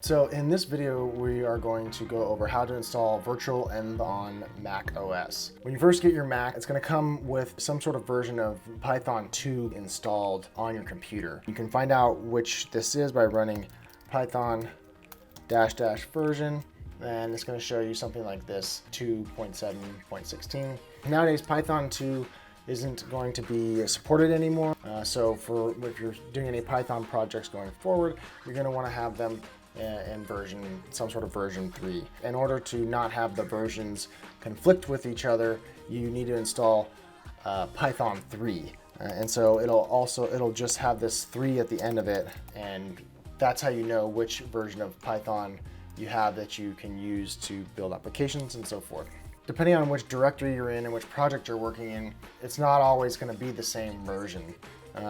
So in this video, we are going to go over how to install Virtualenv on Mac OS. When you first get your Mac, it's going to come with some sort of version of Python 2 installed on your computer. You can find out which this is by running python -- version, and it's going to show you something like this, 2.7.16. Nowadays, Python 2 isn't going to be supported anymore. So if you're doing any Python projects going forward, you're going to want to have them in some sort of version 3. In order to not have the versions conflict with each other, you need to install Python 3. And so it'll just have this 3 at the end of it, and that's how you know which version of Python you have that you can use to build applications and so forth. Depending on which directory you're in and which project you're working in, it's not always going to be the same version.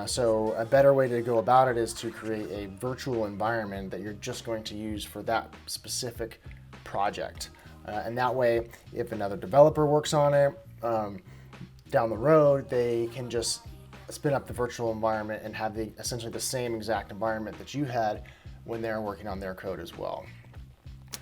So a better way to go about it is to create a virtual environment that you're just going to use for that specific project. And that way, if another developer works on it down the road, they can just spin up the virtual environment and have essentially the same exact environment that you had when they're working on their code as well.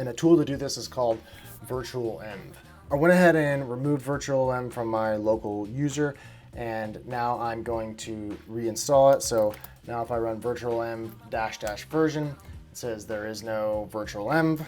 And a tool to do this is called Virtualenv. I went ahead and removed Virtualenv from my local user, and now I'm going to reinstall it. So now if I run Virtualenv -- version, it says there is no Virtualenv.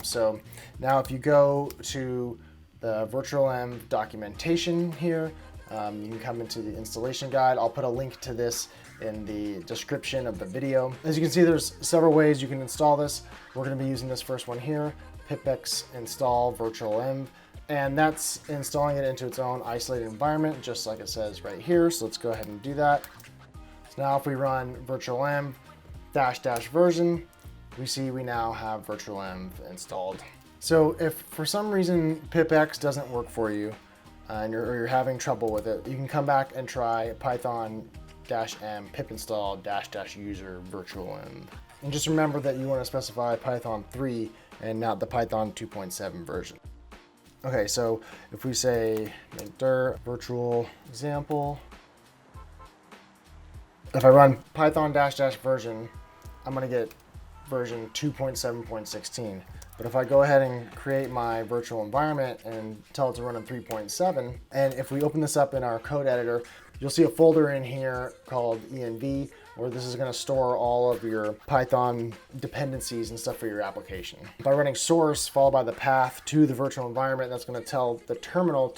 So now if you go to the Virtualenv documentation here, you can come into the installation guide. I'll put a link to this in the description of the video. As you can see, there's several ways you can install this. We're going to be using this first one here, pipx install Virtualenv. And that's installing it into its own isolated environment, just like it says right here. So let's go ahead and do that. So now if we run Virtualenv -- version, we see we now have Virtualenv installed. So if for some reason pipx doesn't work for you, or you're having trouble with it, you can come back and try python -m pip install -- user Virtualenv. And just remember that you want to specify Python 3 and not the Python 2.7 version. Okay, so if we say dir virtual example, if I run python -- version, I'm going to get version 2.7.16. But if I go ahead and create my virtual environment and tell it to run in 3.7, and if we open this up in our code editor, you'll see a folder in here called env, where this is going to store all of your Python dependencies and stuff for your application. By running source followed by the path to the virtual environment, that's going to tell the terminal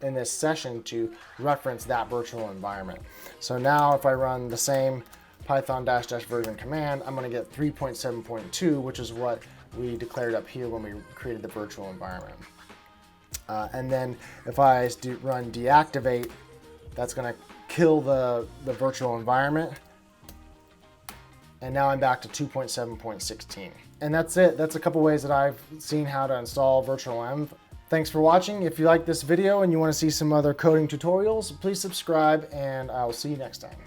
in this session to reference that virtual environment. So now if I run the same python -- version command, I'm going to get 3.7.2, which is what we declared up here when we created the virtual environment. And then if I run deactivate, that's going to kill the virtual environment. And now I'm back to 2.7.16. And that's it. That's a couple ways that I've seen how to install Virtualenv. Thanks for watching. If you like this video and you want to see some other coding tutorials, please subscribe, and I'll see you next time.